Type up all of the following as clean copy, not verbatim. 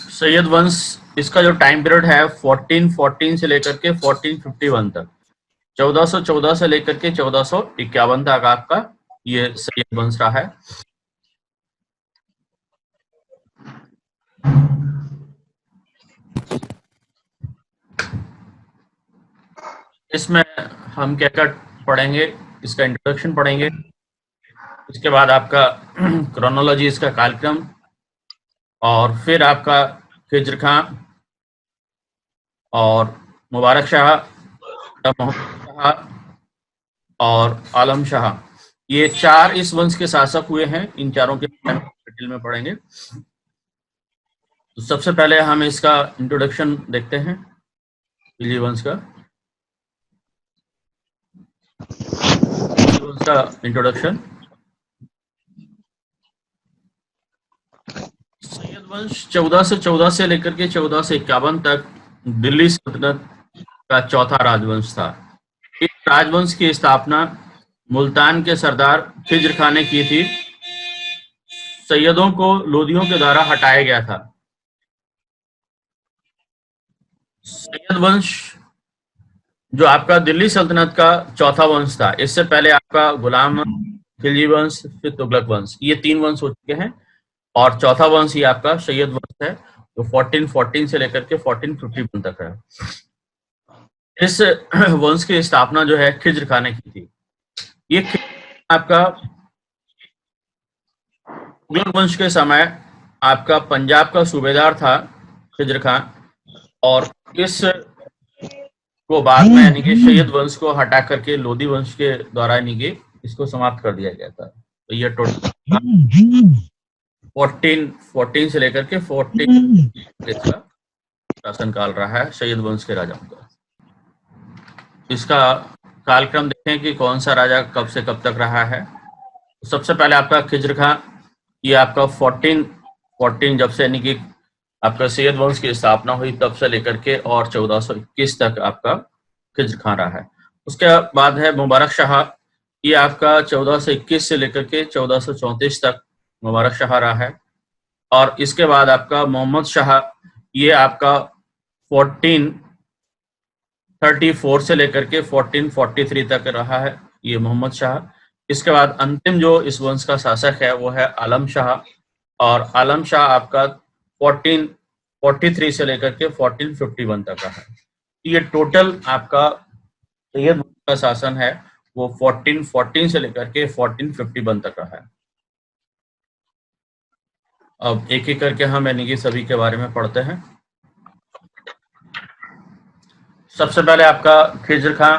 सैयद वंश, इसका जो टाइम पीरियड है 1414 से लेकर के 1451 तक, 1414 से लेकर के 1451 तक आपका ये सैयद वंश रहा है। इसमें हम क्या क्या पढ़ेंगे, इसका इंट्रोडक्शन पढ़ेंगे, इसके बाद आपका क्रोनोलॉजी, इसका कालक्रम, और फिर आपका खिज्र खां और मुबारक शाह, मोहम्मद शाह और आलम शाह, ये चार इस वंश के शासक हुए हैं। इन चारों के बारे में डिटेल में पढ़ेंगे। तो सबसे पहले हम इसका इंट्रोडक्शन देखते हैं, खिलजी वंश का इंट्रोडक्शन। सैयद वंश 1414 से लेकर के 1451 तक दिल्ली सल्तनत का चौथा राजवंश था। इस राजवंश की स्थापना मुल्तान के सरदार खिज्र खां ने की थी। सैयदों को लोदियों के द्वारा हटाया गया था। सैयद वंश जो आपका दिल्ली सल्तनत का चौथा वंश था, इससे पहले आपका गुलाम खिलजी वंश, फिर तुगलक वंश, ये तीन वंश हो चुके हैं, और चौथा वंश ही आपका सैयद वंश है, जो 1414 से लेकर के 1451 तक है। इस वंश की स्थापना जो है खिज्र खां ने की थी। ये आपका तुगलक वंश के समय आपका पंजाब का सूबेदार था खिज्र खां, और इस को बाद में यानी कि सैयद वंश को हटा करके लोदी वंश के द्वारा यानी कि इसको समाप्त कर दिया गया था। तो ये टोटल 1414 से लेकर के 14 इसका शासनकाल रहा है सैयद वंश के राजाओं का। इसका कालक्रम देखें कि कौन सा राजा कब से कब तक रहा है। तो सबसे पहले आपका खिज्र खां, ये आपका 1414 जब से यानी कि आपका सैयद वंश की स्थापना हुई तब से लेकर के और 1421 तक आपका खिज्र खां रहा है। उसके बाद है मुबारक शाह, ये आपका 1421 से लेकर के 1434 तक मुबारक शाह रहा है। और इसके बाद आपका मोहम्मद शाह, ये आपका 1434 से लेकर के 1443 तक रहा है, ये मोहम्मद शाह। इसके बाद अंतिम जो इस वंश का शासक है वो है आलम शाह, और आलम शाह आपका 1443 से लेकर के 1451 तक रहा है। ये टोटल आपका सैयद वंश का शासन है वो 1414 से लेकर के 1451 तक रहा है। अब एक एक करके हम यानी कि सभी के बारे में पढ़ते हैं। सबसे पहले आपका खिज्र खां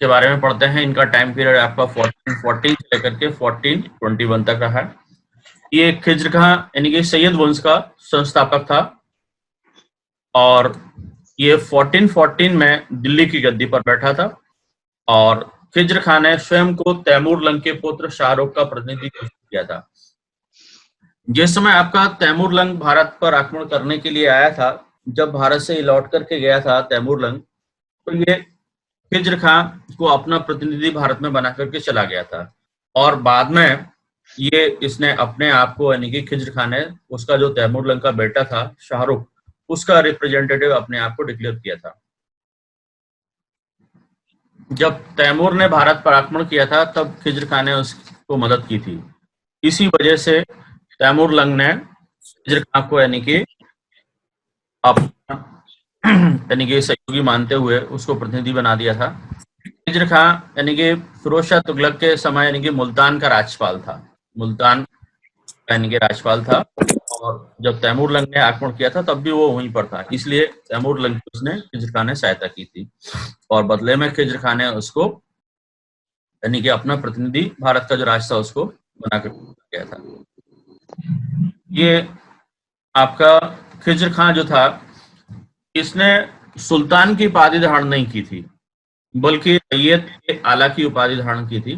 के बारे में पढ़ते हैं। इनका टाइम पीरियड आपका 1414 से लेकर के 1421 तक रहा है। ये खिज्र खां यानी कि सैयद वंश का संस्थापक था, और ये 1414 में दिल्ली की गद्दी पर बैठा था। और खिज्र खां ने स्वयं को तैमूर लंग के पुत्र शाहरुख का प्रतिनिधि किया था। जिस समय आपका तैमूर लंग भारत पर आक्रमण करने के लिए आया था, जब भारत से लौट करके गया था तैमूर लंग, तो ये खिज्र खां को अपना प्रतिनिधि भारत में बना करके चला गया था। और बाद में ये इसने अपने आप को यानी कि खिज्र खां ने उसका जो तैमूर लंग का बेटा था शाहरुख, उसका रिप्रेजेंटेटिव अपने आप को डिक्लेयर किया था। जब तैमूर ने भारत पर आक्रमण किया था तब खिज्र खां ने उसको मदद की थी। इसी वजह से तैमूर लंग ने खिज्र खां को यानी कि अपना यानी कि सहयोगी मानते हुए उसको प्रतिनिधि बना दिया था। खिज्र खां यानी कि फिरोज शाह तुगलक के समय यानी कि मुल्तान का राज्यपाल था, मुल्तान यानी कि राज्यपाल था। और जब तैमूर लंग ने आक्रमण किया था तब भी वो वहीं पर था, इसलिए तैमूर लंग की उसने खिज्र खां ने सहायता की थी, और बदले में खिज्र खां ने उसको यानी कि अपना प्रतिनिधि भारत का जो राज था उसको बना कर गया था। ये आपका खिज्र खां जो था, इसने सुल्तान की उपाधि धारण नहीं की थी, बल्कि रैयत आला की उपाधि धारण की थी,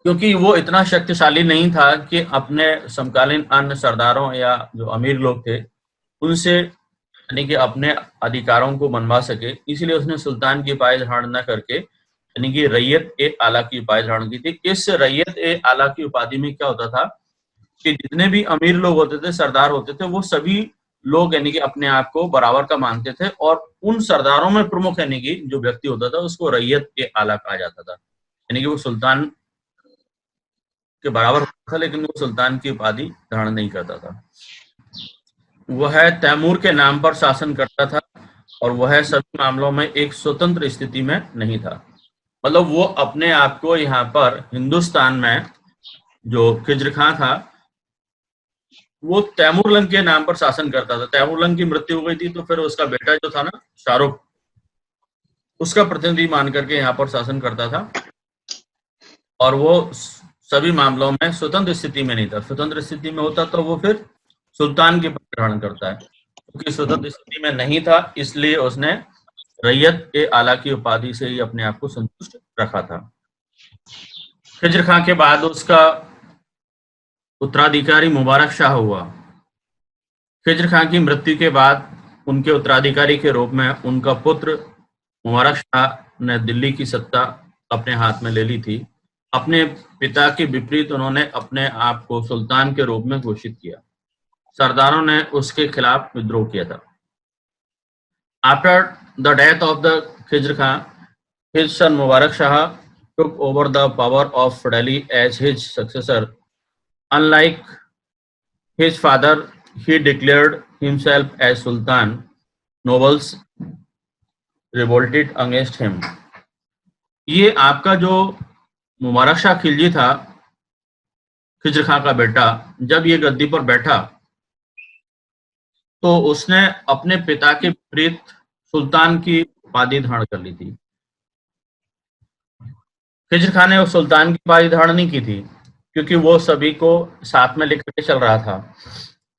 क्योंकि वो इतना शक्तिशाली नहीं था कि अपने समकालीन अन्य सरदारों या जो अमीर लोग थे उनसे यानी कि अपने अधिकारों को मनवा सके। इसलिए उसने सुल्तान की उपाधि धारण न करके यानी कि रैयत ए आला की उपाधि धारण की थी। इस रैयत ए आला की उपाधि में क्या होता था कि जितने भी अमीर लोग होते थे, सरदार होते थे, वो सभी लोग यानी कि अपने आप को बराबर का मानते थे, और उन सरदारों में प्रमुख यानी कि जो व्यक्ति होता था उसको रैयत के आला कहा जाता था, यानी कि वो सुल्तान के बराबर होता था, लेकिन वो सुल्तान की उपाधि धारण नहीं करता था। वह तैमूर के नाम पर शासन करता था, और वह सभी मामलों में एक स्वतंत्र स्थिति में नहीं था। मतलब वो अपने आप को यहाँ पर हिंदुस्तान में जो खिज्र खां था, वो तैमूरलंग के नाम पर शासन करता था। तैमूरलंग की मृत्यु हो गई थी, तो फिर उसका बेटा जो था ना, शाहरुख, उसका प्रतिनिधि मान करके यहाँ पर शासन करता था, और वो सभी मामलों में स्वतंत्र स्थिति में नहीं था। स्वतंत्र स्थिति में होता तो वो फिर सुल्तान की पद ग्रहण करता है, क्योंकि स्वतंत्र स्थिति में नहीं था, इसलिए उसने रैयत के आला की उपाधि से ही अपने आप को संतुष्ट रखा था। खिज्र खां के बाद उसका उत्तराधिकारी मुबारक शाह हुआ। खिज्र खां की मृत्यु के बाद उनके उत्तराधिकारी के रूप में उनका पुत्र मुबारक शाह ने दिल्ली की सत्ता अपने हाथ में ले ली थी। अपने पिता के विपरीत उन्होंने अपने आप को सुल्तान के रूप में घोषित किया। सरदारों ने उसके खिलाफ विद्रोह किया था। After the death of the Khizr Khan, his son Mubarak Shah took over the power of Delhi as his successor. Unlike his father, he declared himself as Sultan. Nobles revolted against him. ये आपका जो मुबारक शाह खिलजी था, खिज्र खां का बेटा, जब ये गद्दी पर बैठा तो उसने अपने पिता के विपरीत सुल्तान की उपाधि धारण कर ली थी। खिज्र खां ने उस सुल्तान की उपाधि धारण नहीं की थी, क्योंकि वो सभी को साथ में लेकर के चल रहा था।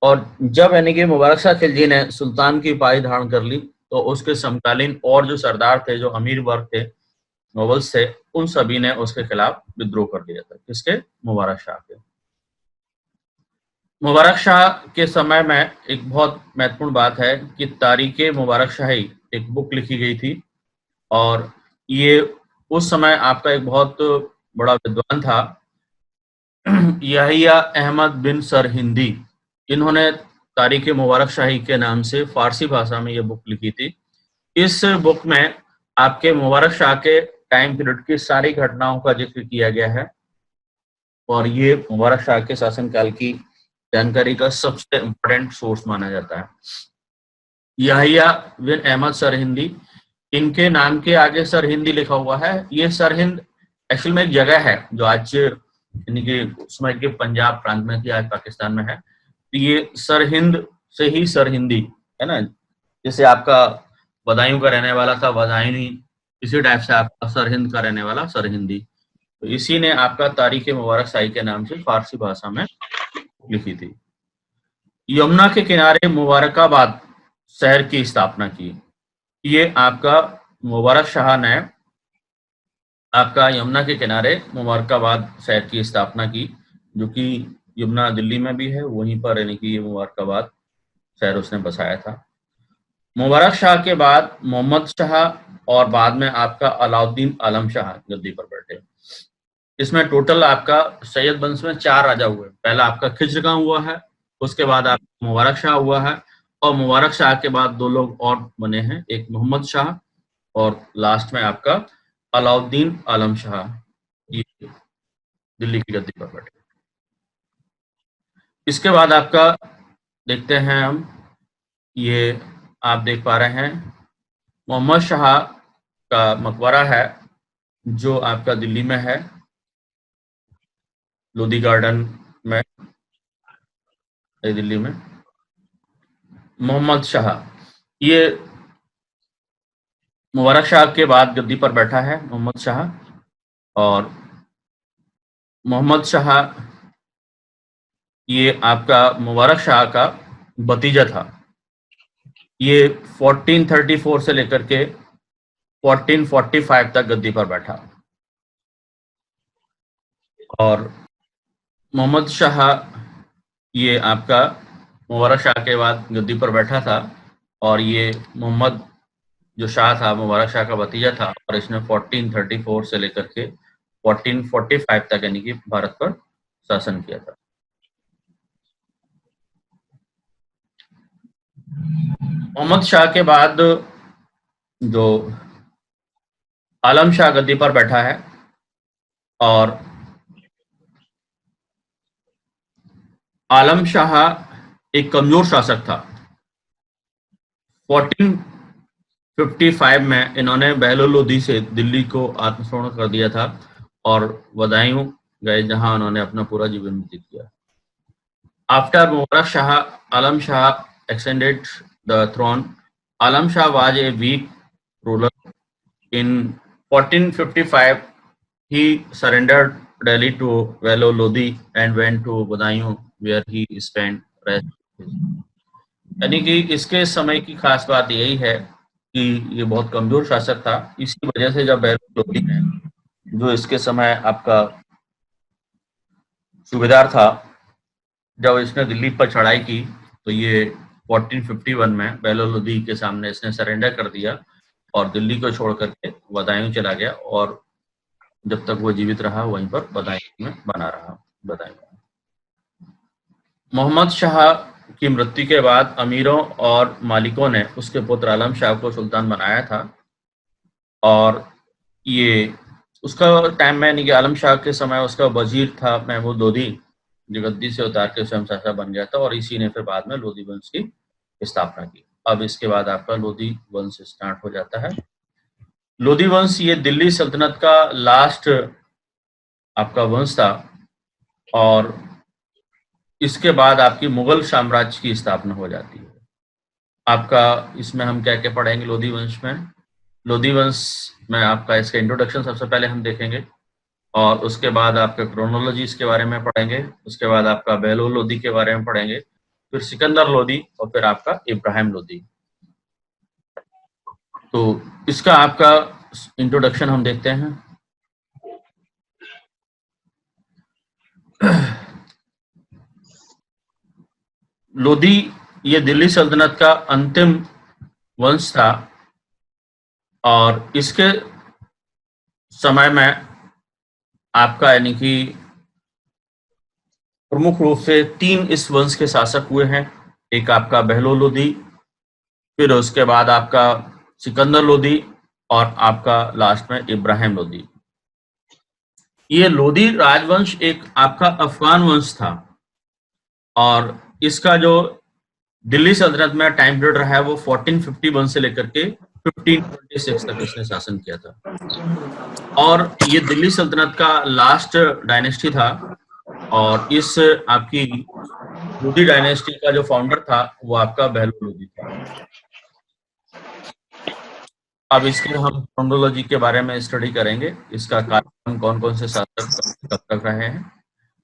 और जब यानी कि मुबारक शाह खिलजी ने सुल्तान की उपाधि धारण कर ली, तो उसके समकालीन और जो सरदार थे, जो अमीर वर्ग थे, नोबल्स थे, उन सभी ने उसके खिलाफ विद्रोह कर दिया था। किसके? मुबारक शाह के। मुबारक शाह के समय में एक बहुत महत्वपूर्ण बात है कि तारीखे मुबारक शाही एक बुक लिखी गई थी, और ये उस समय आपका एक बहुत बड़ा विद्वान था, याहिया अहमद बिन सरहिंदी। इन्होंने तारीख मुबारक शाही के नाम से फारसी भाषा में ये बुक लिखी थी। इस बुक में आपके मुबारक शाह के टाइम पीरियड की सारी घटनाओं का जिक्र किया गया है, और ये मुबारक शाह के शासनकाल की जानकारी का सबसे इम्पोर्टेंट सोर्स माना जाता है। याहिया बिन अहमद सरहिंदी, इनके नाम के आगे सरहिंदी लिखा हुआ है। ये सरहिंद एक्चुअल में एक जगह है जो आज यानी कि उसमें के पंजाब प्रांत में थी, आज पाकिस्तान में है। तो ये सरहिंद से ही सरहिंदी है ना, जैसे आपका बदायूं का रहने वाला था बदायूनी, इसी टाइप से आपका सरहिंद का रहने वाला सरहिंदी। तो इसी ने आपका तारीख मुबारक शाही के नाम से फारसी भाषा में लिखी थी। यमुना के किनारे मुबारकाबाद शहर की स्थापना की। ये आपका मुबारक शाह ने आपका यमुना के किनारे मुबारकाबाद शहर की स्थापना की, जो कि यमुना दिल्ली में भी है, वहीं पर यानी कि ये मुबारकाबाद शहर उसने बसाया था। मुबारक शाह के बाद मोहम्मद शाह और बाद में आपका अलाउद्दीन आलम शाह गद्दी पर बैठे। इसमें टोटल आपका सैयद वंश में 4 राजा हुए। पहला आपका खिज्र खां हुआ है, उसके बाद आपका मुबारक शाह हुआ है, और मुबारक शाह के बाद 2 लोग और बने हैं, एक मोहम्मद शाह और लास्ट में आपका अलाउद्दीन आलम शाह, ये दिल्ली की गद्दी पर बैठे। इसके बाद आपका देखते हैं हम, ये आप देख पा रहे हैं मोहम्मद शाह का मकबरा है, जो आपका दिल्ली में है, लोधी गार्डन में, दिल्ली में। मोहम्मद शाह ये मुबारक शाह के बाद गद्दी पर बैठा है मोहम्मद शाह, और मोहम्मद शाह ये आपका मुबारक शाह का भतीजा था। ये 1434 से लेकर के 1445 तक गद्दी पर बैठा, और मोहम्मद शाह ये आपका मुबारक शाह के बाद गद्दी पर बैठा था, और ये मोहम्मद जो शाह था मुबारक शाह का भतीजा था, और इसने 1434 से लेकर के 1445 तक यानी कि भारत पर शासन किया था। मोहम्मद शाह के बाद जो आलम शाह गद्दी पर बैठा है, और आलम शाह एक कमजोर शासक था। 1455 में इन्होंने बहलोल लोदी से दिल्ली को आत्मसमर्पण कर दिया था और बदायूं गए, जहां उन्होंने अपना पूरा जीवन व्यतीत किया। After Mubarak Shah, Alam Shah extended the throne. Alam Shah was a weak ruler. In 1455, he surrendered Delhi to Velo Lodi and went to Badaयूं, where he spent rest of his life. यानी कि इसके समय की खास बात यही है कि ये बहुत कमजोर शासक था। इसी वजह से जब बेलो लोदी ने, जो इसके समय आपका सूबेदार था, जब इसने दिल्ली पर चढ़ाई की, तो ये 1451 में बेलो लोदी के सामने इसने सरेंडर कर दिया और दिल्ली को छोड़ करके बदायूं चला गया, और जब तक वो जीवित रहा वहीं पर बदायूं में बना रहा। बदायूं मोहम्मद शाह की मृत्यु के बाद अमीरों और मालिकों ने उसके पुत्र आलम शाह को सुल्तान बनाया था, और ये उसका टाइम में, यानी कि आलम शाह के समय उसका वजीर था महमूद लोदी, जो गद्दी से उतार के स्वयं शासक बन गया था, और इसी ने फिर बाद में लोदी वंश की स्थापना की। अब इसके बाद आपका लोदी वंश स्टार्ट हो जाता है। लोदी वंश ये दिल्ली सल्तनत का लास्ट आपका वंश था, और इसके बाद आपकी मुगल साम्राज्य की स्थापना हो जाती है। आपका इसमें हम क्या क्या पढ़ेंगे लोदी वंश में? लोदी वंश में आपका इसका इंट्रोडक्शन सबसे पहले हम देखेंगे, और उसके बाद आपके क्रोनोलॉजीज के बारे में पढ़ेंगे, उसके बाद आपका बहलोल लोदी के बारे में पढ़ेंगे, फिर सिकंदर लोदी, और फिर आपका इब्राहिम लोदी। तो इसका आपका इंट्रोडक्शन हम देखते हैं। लोदी ये दिल्ली सल्तनत का अंतिम वंश था, और इसके समय में आपका यानी कि प्रमुख रूप से 3 इस वंश के शासक हुए हैं। एक आपका बहलोल लोदी, फिर उसके बाद आपका सिकंदर लोदी, और आपका लास्ट में इब्राहिम लोदी। ये लोदी राजवंश एक आपका अफगान वंश था, और इसका जो दिल्ली सल्तनत में टाइम पीरियड रहा है वो 1451 से लेकर के 1526 तक इसने शासन किया था, और ये दिल्ली सल्तनत का लास्ट डायनेस्टी था, और इस आपकी लोदी डायनेस्टी का जो फाउंडर था वो आपका बहलोल लोदी था। अब इसके हम क्रोनोलॉजी के बारे में स्टडी करेंगे, इसका कारण कौन कौन से शासक कब तक रहे हैं।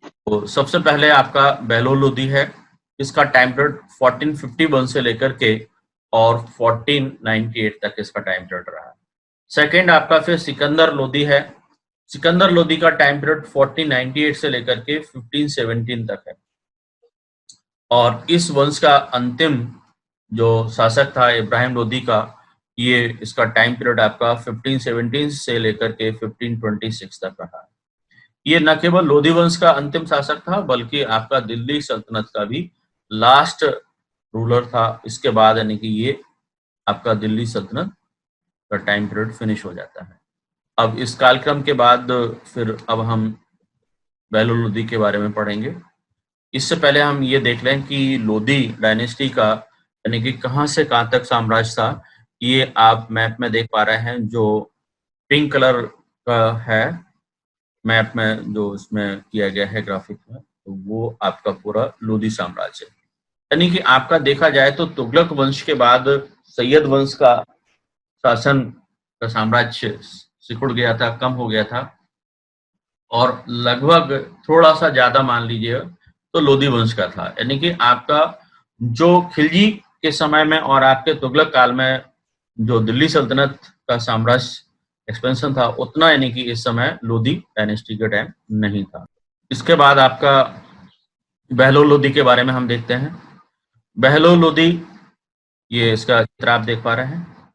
तो सबसे पहले आपका बहलोल लोदी है, इसका टाइम पीरियड 1451 से लेकर के और 1498 तक इसका टाइम पीरियड रहा। सेकंड आपका फिर सिकंदर लोदी है, सिकंदर लोदी का टाइम पीरियड 1498 से लेकर के 1517 तक है, और इस वंश का अंतिम जो शासक था इब्राहिम लोदी का, ये इसका टाइम पीरियड आपका 1517 से लेकर के 1526 तक रहा। ये न केवल लोदी वंश का अंतिम शासक था, बल्कि आपका दिल्ली सल्तनत का भी लास्ट रूलर था। इसके बाद यानी कि ये आपका दिल्ली सल्तनत का टाइम पीरियड फिनिश हो जाता है। अब इस कालक्रम के बाद फिर अब हम बहलोल लोदी के बारे में पढ़ेंगे। इससे पहले हम ये देख लें कि लोदी डायनेस्टी का यानी कि कहाँ से कहाँ तक साम्राज्य था। ये आप मैप में देख पा रहे हैं, जो पिंक कलर का है मैप में, जो इसमें किया गया है ग्राफिक में, तो वो आपका पूरा लोदी साम्राज्य है। यानी कि आपका देखा जाए तो तुगलक वंश के बाद सैयद वंश का शासन का साम्राज्य सिकुड़ गया था, कम हो गया था, और लगभग थोड़ा सा ज्यादा मान लीजिए तो लोदी वंश का था। यानी कि आपका जो खिलजी के समय में और आपके तुगलक काल में जो दिल्ली सल्तनत का साम्राज्य एक्सपेंशन था, उतना यानी कि इस समय लोदी डायनेस्टी के टाइम नहीं था। इसके बाद आपका बहलोल लोदी के बारे में हम देखते हैं। बहलोल लोदी, ये इसका चित्र आप देख पा रहे हैं।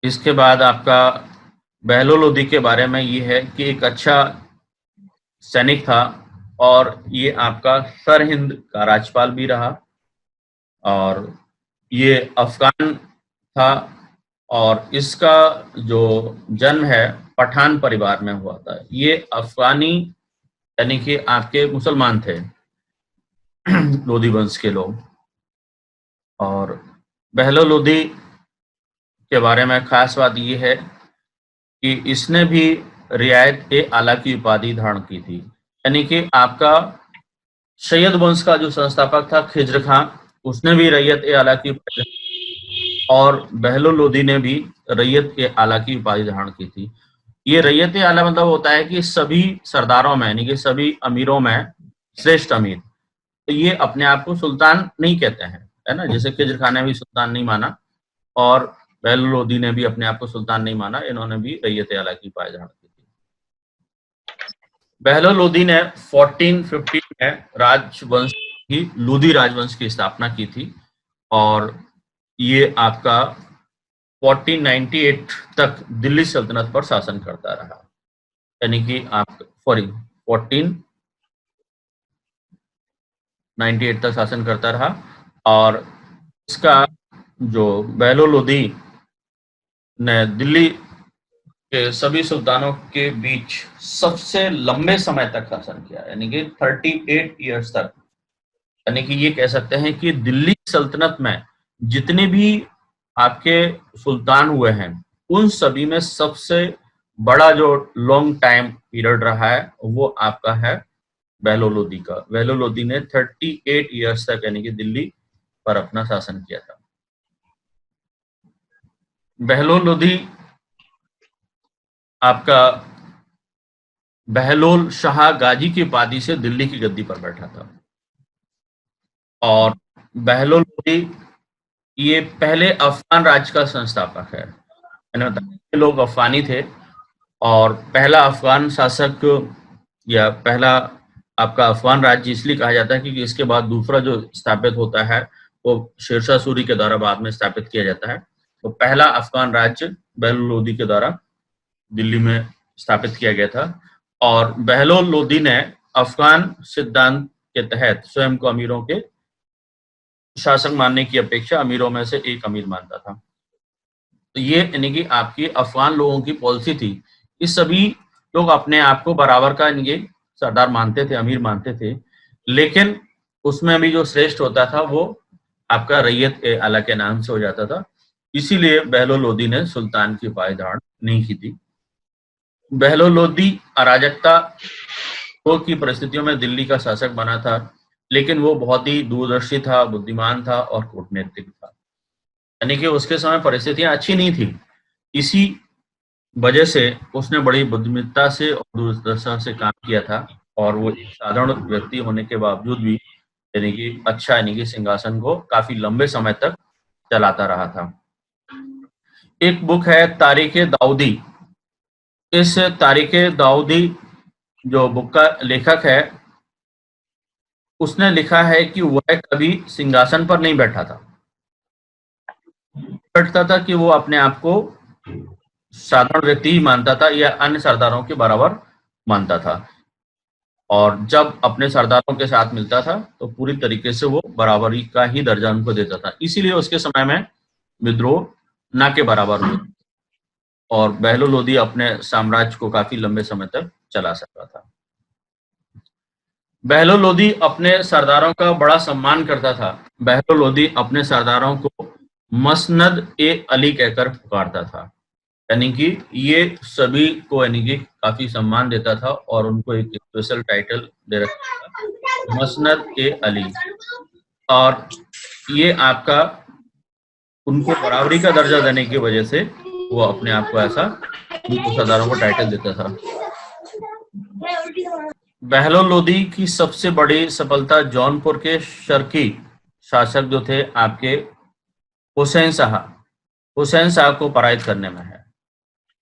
इसके बाद आपका बहलोल लोदी के बारे में ये है कि एक अच्छा सैनिक था, और ये आपका सरहिंद का राज्यपाल भी रहा, और ये अफगान था और इसका जो जन्म है पठान परिवार में हुआ था। ये अफगानी यानी कि आपके मुसलमान थे लोधी वंश के लोग। और बहलो लोधी के बारे में खास बात ये है कि इसने भी रियायत ए आला की उपाधि धारण की थी। यानी कि आपका सैयद वंश का जो संस्थापक था खिज्र खां, उसने भी रैयत ए आला की उपाधि, और बहलो लोधी ने भी रैयत ए आला की उपाधि धारण की थी। ये रैयत ए आला मतलब होता है कि सभी सरदारों में यानी कि सभी अमीरों में श्रेष्ठ अमीर। तो ये अपने आप को सुल्तान नहीं कहते हैं, है ना, जैसे खिज्र खान ने भी सुल्तान नहीं माना और बहलो लोधी ने भी अपने आप को सुल्तान नहीं माना, इन्होंने भी रैयत ए आला की उपाधि धारण की थी। बहलो लोधी ने 1415 में राजवंश की लोधी राजवंश की स्थापना की थी और ये आपका 1498 तक दिल्ली सल्तनत पर शासन करता रहा। यानी कि आप 1498 तक शासन करता रहा। और इसका जो बहलो लोधी ने दिल्ली के सभी सुल्तानों के बीच सबसे लंबे समय तक शासन किया, यानी कि 38 ईयर्स तक। यानी कि ये कह सकते हैं कि दिल्ली सल्तनत में जितने भी आपके सुल्तान हुए हैं उन सभी में सबसे बड़ा जो लॉन्ग टाइम पीरियड रहा है वो आपका है बहलो लोधी का। बहलो लोधी ने 38 ईयर्स तक यानी कि दिल्ली पर अपना शासन किया था। बहलो लोधी आपका बहलोल शाह गाजी की उपाधि से दिल्ली की गद्दी पर बैठा था। और बहलोल लोधी ये पहले अफगान राज्य का संस्थापक है। मैंने बताया ये लोग अफगानी थे और पहला अफगान शासक या पहला आपका अफगान राज्य इसलिए कहा जाता है क्योंकि इसके बाद दूसरा जो स्थापित होता है वो शेरशाह सूरी के द्वारा बाद में स्थापित किया जाता है। तो पहला अफगान राज्य बहलोल लोधी के द्वारा दिल्ली में स्थापित किया गया था। और बहलोल लोधी ने अफगान सिद्धांत के तहत स्वयं को अमीरों के शासक मानने की अपेक्षा अमीरों में से एक अमीर मानता था। तो ये यानी कि आपकी अफगान लोगों की पॉलिसी थी। ये सभी लोग अपने आप को बराबर का इनके सरदार मानते थे, अमीर मानते थे, लेकिन उसमें भी जो श्रेष्ठ होता था वो आपका रैयत ए आला के नाम से हो जाता था। इसीलिए बहलो लोधी ने सुल्तान की उपाधि धारण नहीं की थी। बहलो लोधी अराजकता की परिस्थितियों में दिल्ली का शासक बना था, लेकिन वो बहुत ही दूरदर्शी था, बुद्धिमान था और कूटनीतिक था। यानी कि उसके समय परिस्थितियां अच्छी नहीं थी, इसी वजह से उसने बड़ी बुद्धिमत्ता से और दूरदर्शिता से काम किया था। और वो एक साधारण व्यक्ति होने के बावजूद भी यानी कि अच्छा यानी कि सिंहासन को काफी लंबे समय तक चलाता रहा था। एक बुक है तारीख दाऊदी। इस तारीख दाऊदी जो बुक का लेखक है उसने लिखा है कि वह कभी सिंहासन पर नहीं बैठा था, बैठता था कि वो अपने आप को साधारण व्यक्ति ही मानता था या अन्य सरदारों के बराबर मानता था। और जब अपने सरदारों के साथ मिलता था तो पूरी तरीके से वो बराबरी का ही दर्जा उनको देता था। इसीलिए उसके समय में विद्रोह ना के बराबर हुए और बहलो लोधी अपने साम्राज्य को काफी लंबे समय तक चला सकता था। बहलो लोधी अपने सरदारों का बड़ा सम्मान करता था। बहलो लोधी अपने सरदारों को मसनद ए अली कहकर पुकारता था। यानी कि ये सभी को यानी कि काफी सम्मान देता था और उनको एक स्पेशल टाइटल दे रखा था, मसनद ए अली। और ये आपका उनको बराबरी का दर्जा देने की वजह से वो अपने आप को ऐसा उनको सरदारों को टाइटल देता था। बहलो लोधी की सबसे बड़ी सफलता जौनपुर के शर्की शासक जो थे आपके हुसैन शाह को पराजित करने में है।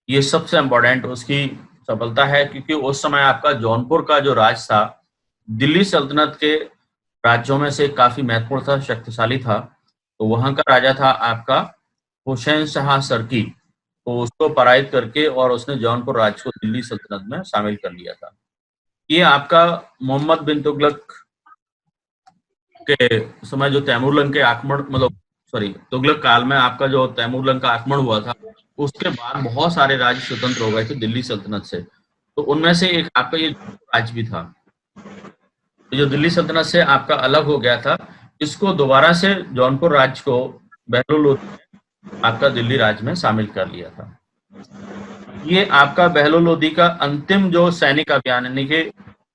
ये सबसे इम्पोर्टेंट उसकी सफलता है क्योंकि उस समय आपका जौनपुर का जो राज था दिल्ली सल्तनत के राज्यों में से काफी महत्वपूर्ण था, शक्तिशाली था। तो वहां का राजा था आपका हुसैन शाह शर्की। तो उसको पराजित करके और उसने जौनपुर राज्य को दिल्ली सल्तनत में शामिल कर लिया था। ये आपका मोहम्मद बिन तुगलक के समय जो तैमूर लंग के आक्रमण मतलब तुगलक काल में आपका जो तैमूर लंग का आक्रमण हुआ था, उसके बाद बहुत सारे राज्य स्वतंत्र हो गए थे दिल्ली सल्तनत से। तो उनमें से एक आपका ये राज्य भी था, जो दिल्ली सल्तनत से आपका अलग हो गया था। इसको दोबारा से जौनपुर राज्य को बहलोल लोदी ने आपका दिल्ली राज्य में शामिल कर लिया था। ये आपका बहलोल लोदी का अंतिम जो सैनिक अभियान, यानी कि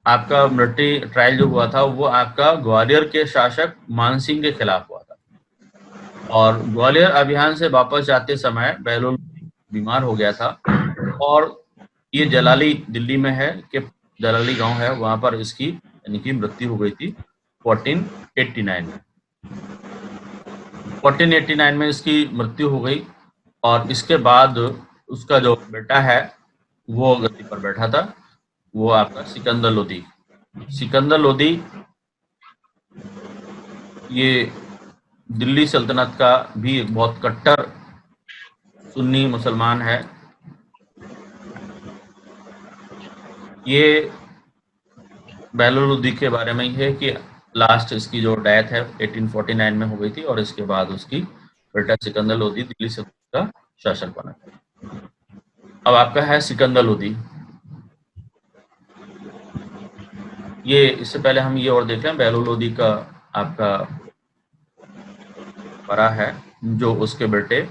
आपका मिलिट्री ट्रायल जो हुआ था, वो आपका ग्वालियर के शासक मानसिंह के खिलाफ हुआ था। और ग्वालियर अभियान से वापस जाते समय बहलोल लोदी बीमार हो गया था, और ये जलाली दिल्ली में है कि जलाली गांव है, वहां पर इसकी यानी कि मृत्यु हो गई थी 1489 में। 1489 में इसकी मृत्यु हो गई, और इसके बाद उसका जो बेटा है वो गद्दी पर बैठा था, वो आपका सिकंदर लोदी। सिकंदर लोदी ये दिल्ली सल्तनत का भी एक बहुत कट्टर सुन्नी मुसलमान है। ये बहलोल लोदी के बारे में ही है कि लास्ट इसकी जो डेथ है 1849 में हो गई थी, और इसके बाद उसकी बेटा सिकंदर लोदी दिल्ली सल्तनत का शासक बना। अब आपका है सिकंदर लोदी। ये इससे पहले हम ये और देख रहे हैं, बहलोल लोदी का आपका बड़ा है जो उसके बेटे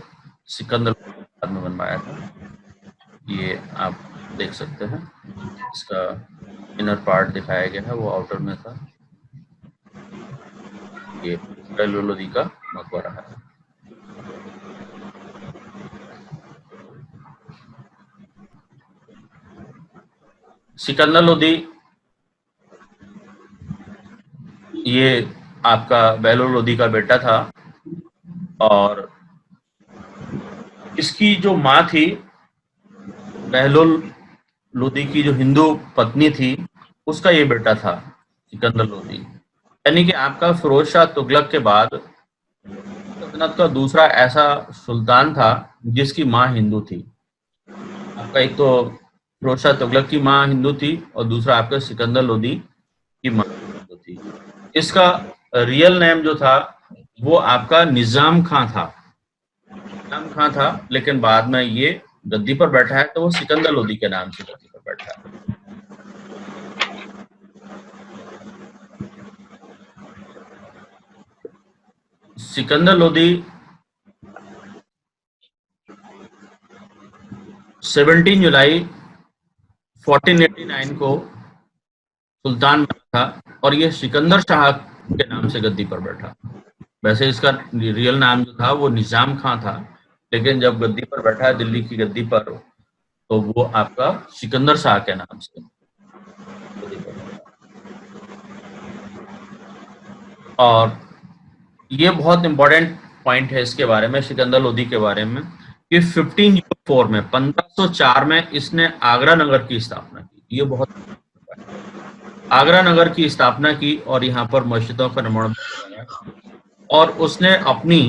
सिकंदर बाद में बनवाया था। ये आप देख सकते हैं, इसका इनर पार्ट दिखाया गया है, वो आउटर में था। ये बहलोल लोदी का मकबरा है। सिकंदर लोदी ये आपका बहलोल लोदी का बेटा था, और इसकी जो माँ थी बहलोल लोदी की, जो हिंदू पत्नी थी, उसका ये बेटा था सिकंदर लोदी। यानी कि आपका फिरोज शाह तुगलक के बाद सल्तनत का दूसरा ऐसा सुल्तान था जिसकी माँ हिंदू थी। आपका एक तो फिरोज शाह तुगलक की माँ हिंदू थी, और दूसरा आपका सिकंदर लोदी की माँ हिंदू थी। इसका रियल नेम जो था वो आपका निजाम खां था। निजाम खां था, लेकिन बाद में ये गद्दी पर बैठा है तो वो सिकंदर लोदी के नाम से गद्दी पर बैठा है। सिकंदर लोदी 17 जुलाई 1489 को सुल्तान बना था, और ये सिकंदर शाह के नाम से गद्दी पर बैठा। वैसे इसका रियल नाम जो था वो निजाम खां था, लेकिन जब गद्दी पर बैठा है दिल्ली की गद्दी पर, तो वो आपका सिकंदर शाह के नाम से गद्दी पर बैठा। और ये बहुत इंपॉर्टेंट पॉइंट है इसके बारे में, सिकंदर लोदी के बारे में, कि 1504 में 1504 में इसने आगरा नगर की स्थापना की। ये बहुत आगरा नगर की स्थापना की, और यहाँ पर मस्जिदों का निर्माण कराया, और उसने अपनी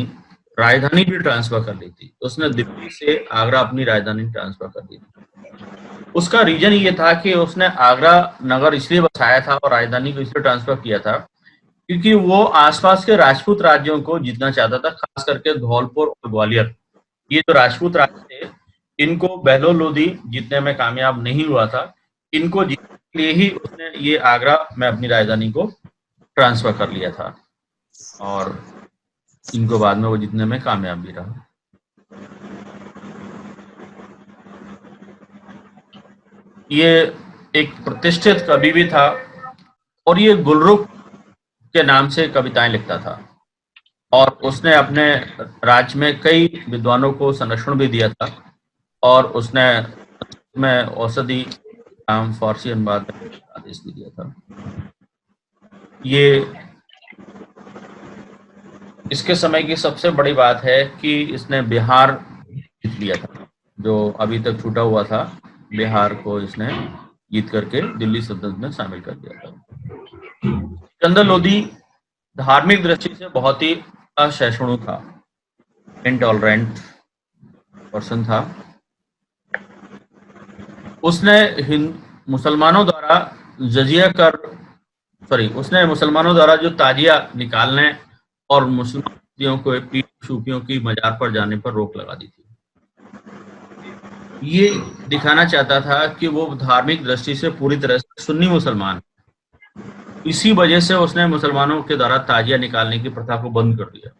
राजधानी भी ट्रांसफर कर ली थी। उसने दिल्ली से आगरा अपनी राजधानी ट्रांसफर कर दी थी। उसका रीजन ये था कि उसने आगरा नगर इसलिए बसाया था और राजधानी को इसलिए ट्रांसफर किया था क्योंकि वो आसपास के राजपूत राज्यों को जीतना चाहता था, खास करके धौलपुर और ग्वालियर। ये जो राजपूत राज्य थे, इनको बहलोल लोदी जीतने में कामयाब नहीं हुआ था। इनको जीतने के लिए ही उसने ये आगरा में अपनी राजधानी को ट्रांसफर कर लिया था, और इनको बाद में वो जीतने में कामयाब भी रहा। ये एक प्रतिष्ठित कवि भी था, और ये गुलरुख के नाम से कविताएं लिखता था, और उसने अपने राज्य में कई विद्वानों को संरक्षण भी दिया था, और उसने में औषधि काम फारसी अनुवाद का आदेश भी दिया था। ये इसके समय की सबसे बड़ी बात है कि इसने बिहार जीत लिया था, जो अभी तक छूटा हुआ था। बिहार को इसने जीत करके दिल्ली सल्तनत में शामिल कर दिया था। सिकंदर लोदी धार्मिक दृष्टि से बहुत ही असहिष्णु था, इंटॉलरेंट पर्सन था। उसने मुसलमानों द्वारा जजिया कर उसने मुसलमानों द्वारा जो ताजिया निकालने और मुसलमान स्त्रियों को पीर सूफियों की मजार पर जाने पर रोक लगा दी थी। ये दिखाना चाहता था कि वो धार्मिक दृष्टि से पूरी तरह से सुन्नी मुसलमान है। इसी वजह से उसने मुसलमानों के द्वारा ताजिया निकालने की प्रथा को बंद कर दिया।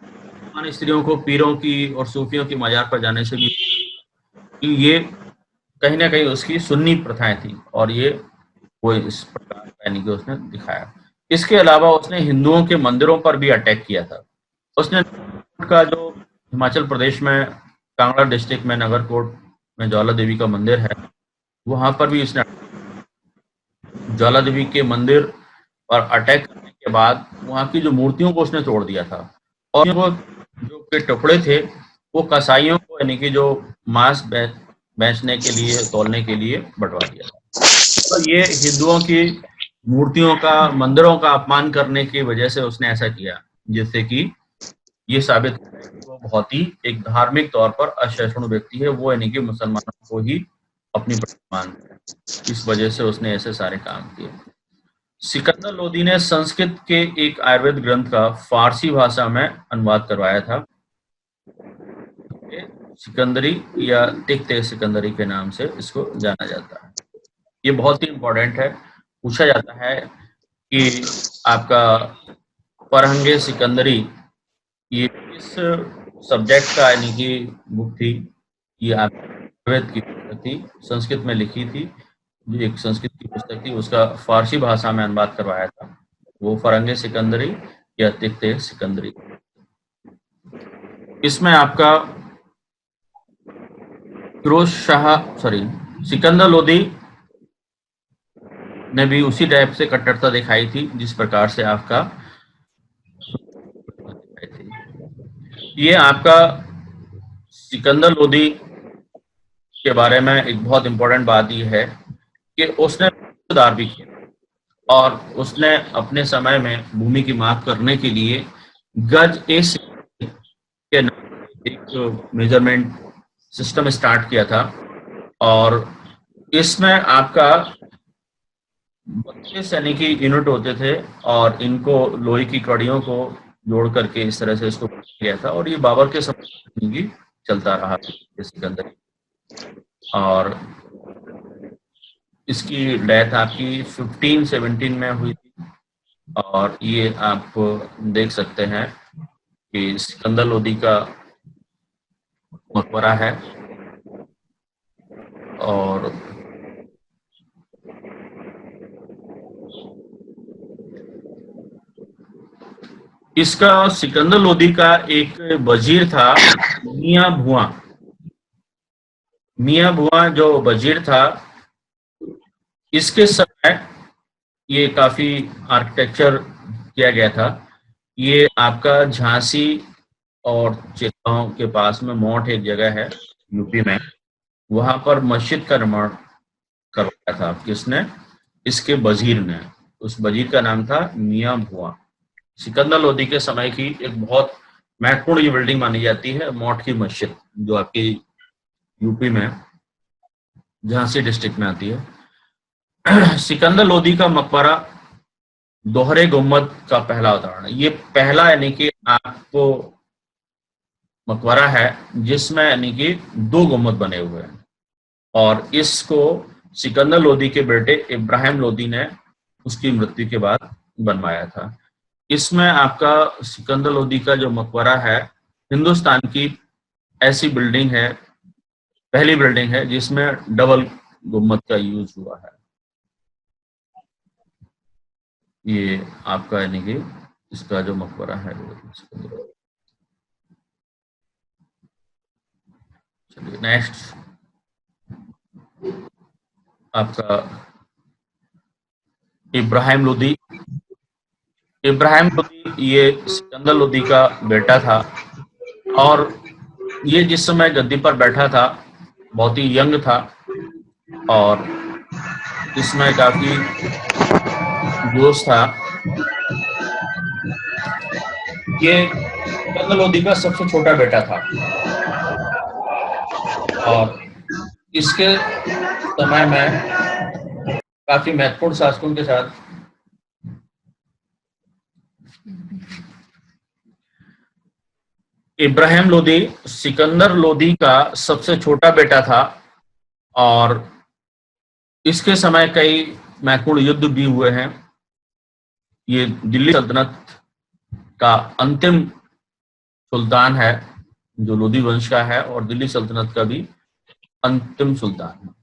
मुसलमान स्त्रियों को पीरों की और सूफियों की मजार पर जाने से भी ये कहीं ना कहीं उसकी सुन्नी प्रथाएं थी, और ये वो इस प्रकार यानी कि उसने दिखाया। इसके अलावा उसने हिंदुओं के मंदिरों पर भी अटैक किया था। उसने का जो हिमाचल प्रदेश में कांगड़ा डिस्ट्रिक्ट में नगरकोट में ज्वाला देवी का मंदिर है, वहां पर भी उसने ज्वाला देवी के मंदिर पर अटैक करने के बाद वहां की जो मूर्तियों को उसने तोड़ दिया था, और वो जो के टुकड़े थे वो कसाईयों को यानी कि जो मांस बेचने के लिए तोलने के लिए बंटवा दिया था। और ये हिंदुओं की मूर्तियों का मंदिरों का अपमान करने की वजह से उसने ऐसा किया, जिससे कि ये साबित होता है कि वो बहुत ही एक धार्मिक तौर पर असहिष्णु व्यक्ति है। वो यानी कि मुसलमानों को ही अपनी मानता है। इस वजह से उसने ऐसे सारे काम किए। सिकंदर लोदी ने संस्कृत के एक आयुर्वेद ग्रंथ का फारसी भाषा में अनुवाद करवाया था। सिकंदरी या तिख्त सिकंदरी के नाम से इसको जाना जाता है। ये बहुत ही इम्पोर्टेंट है। पूछा जाता है कि आपका फरहंगे सिकंदरी ये किस सब्जेक्ट का यानी कि बुक थी। ये आयुर्वेद की पुस्तक थी, संस्कृत में लिखी थी। जो एक संस्कृत की पुस्तक थी, उसका फारसी भाषा में अनुवाद करवाया था। वो फरंगे सिकंदरी या तिख्त सिकंदरी। इसमें आपका फिरोज शाह सॉरी सिकंदर लोदी ने भी उसी टाइप से कट्टरता दिखाई थी जिस प्रकार से आपका दिखाई थी। ये आपका सिकंदर लोदी के बारे में एक बहुत इंपॉर्टेंट बात यह है कि उसने सुधार भी किया, और उसने अपने समय में भूमि की माप करने के लिए गज एस के नाम एक मेजरमेंट सिस्टम स्टार्ट किया था। और इसमें आपका 32 यानी कि यूनिट होते थे, और इनको लोहे की कड़ियों को जोड़ करके इस तरह से इसको बनाया गया था। और ये बाबर के समय में भी चलता रहा इसके अंदर। और इसकी डेथ आपकी 1517 में हुई थी। और ये आप देख सकते हैं कि सिकंदर लोदी का मकबरा है। और इसका सिकंदर लोदी का एक वजीर था, मियां भुआ। मियां भुआ जो वजीर था, इसके समय ये काफी आर्किटेक्चर किया गया था। ये आपका झांसी और चित्तौड़ के पास में मोट एक जगह है यूपी में, वहां पर मस्जिद का निर्माण करवाया था। किसने? इसके वजीर ने। उस वजीर का नाम था मियां भुआ। सिकंदर लोदी के समय की एक बहुत महत्वपूर्ण ये बिल्डिंग मानी जाती है, मोट की मस्जिद, जो आपकी यूपी में झांसी डिस्ट्रिक्ट में आती है। सिकंदर लोदी का मकबरा दोहरे गुम्बद का पहला उदाहरण है। ये पहला यानी कि आपको मकबरा है जिसमें यानी कि 2 गुम्बद बने हुए हैं। और इसको सिकंदर लोदी के बेटे इब्राहिम लोदी ने उसकी मृत्यु के बाद बनवाया था। इसमें आपका सिकंदर लोदी का जो मकबरा है, हिंदुस्तान की ऐसी बिल्डिंग है, पहली बिल्डिंग है जिसमें डबल गुम्बद का यूज हुआ है। ये आपका यानी कि इसका जो मकबरा है। चलिए नेक्स्ट आपका इब्राहिम लोदी। इब्राहिम लोदी ये सिकंदर लोदी का बेटा था, और ये जिस समय गद्दी पर बैठा था बहुत ही यंग था, और इसमें काफी जोश था। ये सिकंदर लोदी का सबसे छोटा बेटा था, और इसके समय में काफी महत्वपूर्ण शासकों के साथ इब्राहिम लोदी सिकंदर लोदी का सबसे छोटा बेटा था और इसके समय कई महत्वपूर्ण युद्ध भी हुए हैं। ये दिल्ली सल्तनत का अंतिम सुल्तान है जो लोदी वंश का है और दिल्ली सल्तनत का भी अंतिम सुल्तान है।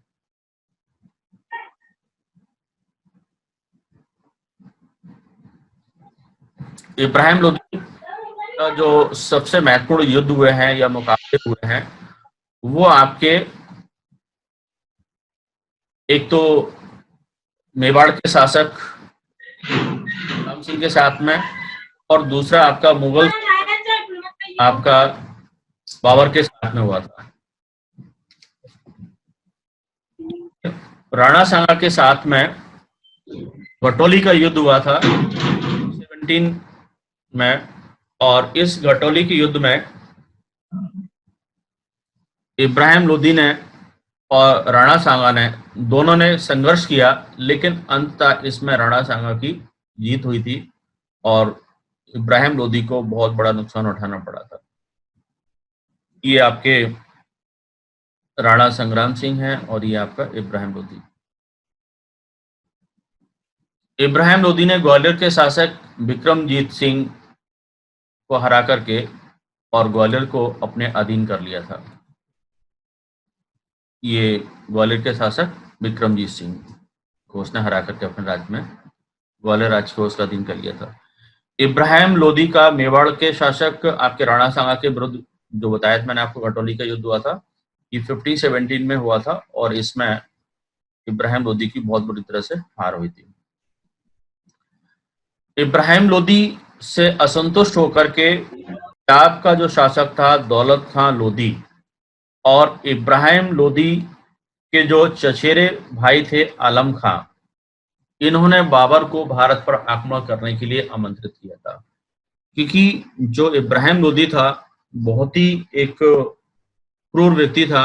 इब्राहिम लोदी का जो सबसे महत्वपूर्ण युद्ध हुए हैं या मुकाबले हुए हैं वो आपके एक तो मेवाड़ के शासक राम सिंह के साथ में और दूसरा आपका मुगल आपका बाबर के साथ में हुआ था। राणा सांगा के साथ में घटोली का युद्ध हुआ था 17 में और इस घटोली के युद्ध में इब्राहिम लोदी ने और राणा सांगा ने दोनों ने संघर्ष किया लेकिन अंततः इसमें राणा सांगा की जीत हुई थी और इब्राहिम लोदी को बहुत बड़ा नुकसान उठाना पड़ा था। ये आपके राणा संग्राम सिंह हैं और ये आपका इब्राहिम लोदी। इब्राहिम लोदी ने ग्वालियर के शासक विक्रमजीत सिंह को हरा करके और ग्वालियर को अपने अधीन कर लिया था। ये ग्वालियर के शासक विक्रमजीत सिंह को उसने हरा करके अपने राज्य में ग्वालियर राज्य को उसका अधीन कर लिया था। इब्राहिम लोदी का मेवाड़ के शासक आपके राणा सांगा के विरुद्ध जो बताया था मैंने आपको घटोली का युद्ध हुआ था ये 1517 में हुआ था और इसमें इब्राहिम लोदी की बहुत बुरी तरह से हार हुई थी। इब्राहिम लोदी से असंतुष्ट होकर के पंजाब का जो शासक था दौलत खां लोदी और इब्राहिम लोदी के जो चचेरे भाई थे आलम खां इन्होंने बाबर को भारत पर आक्रमण करने के लिए आमंत्रित किया था क्योंकि जो इब्राहिम लोदी था बहुत ही एक क्रूर व्यक्ति था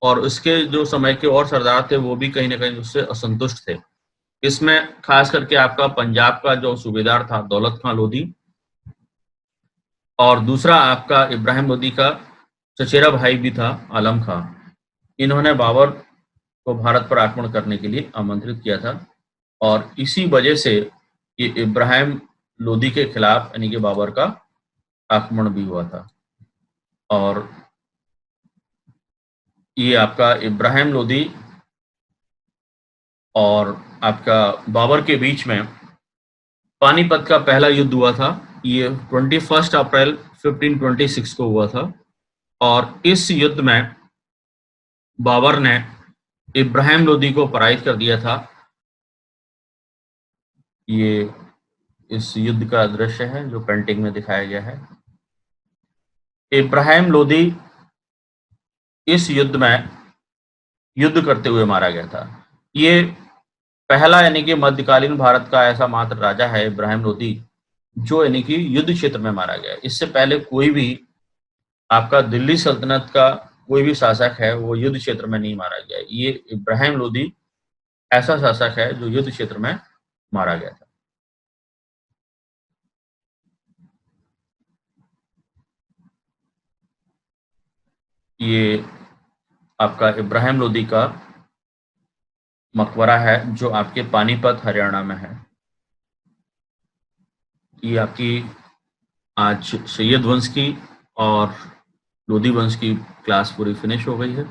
और उसके जो समय के और सरदार थे वो भी कहीं ना कहीं उससे असंतुष्ट थे। इसमें खास करके आपका पंजाब का जो सूबेदार था दौलत खां लोदी और दूसरा आपका इब्राहिम लोदी का चचेरा भाई भी था आलम खां। इन्होंने बाबर को भारत पर आक्रमण करने के लिए आमंत्रित किया था और इसी वजह से ये इब्राहिम लोदी के खिलाफ यानी कि बाबर का आक्रमण भी हुआ था। और ये आपका इब्राहिम लोदी और आपका बाबर के बीच में पानीपत का पहला युद्ध हुआ था। ये 21 अप्रैल 1526 को हुआ था और इस युद्ध में बाबर ने इब्राहिम लोदी को पराजित कर दिया था। ये इस युद्ध का दृश्य है जो पेंटिंग में दिखाया गया है। इब्राहिम लोदी इस युद्ध में युद्ध करते हुए मारा गया था। ये पहला यानी कि मध्यकालीन भारत का ऐसा मात्र राजा है इब्राहिम लोदी जो यानी कि युद्ध क्षेत्र में मारा गया। इससे पहले कोई भी आपका दिल्ली सल्तनत का कोई भी शासक है वो युद्ध क्षेत्र में नहीं मारा गया। ये इब्राहिम लोदी ऐसा शासक है जो युद्ध क्षेत्र में मारा गया था। ये आपका इब्राहिम लोदी का मकबरा है जो आपके पानीपत हरियाणा में है। ये आपकी आज सैयद वंश की और लोदी वंश की क्लास पूरी फिनिश हो गई है।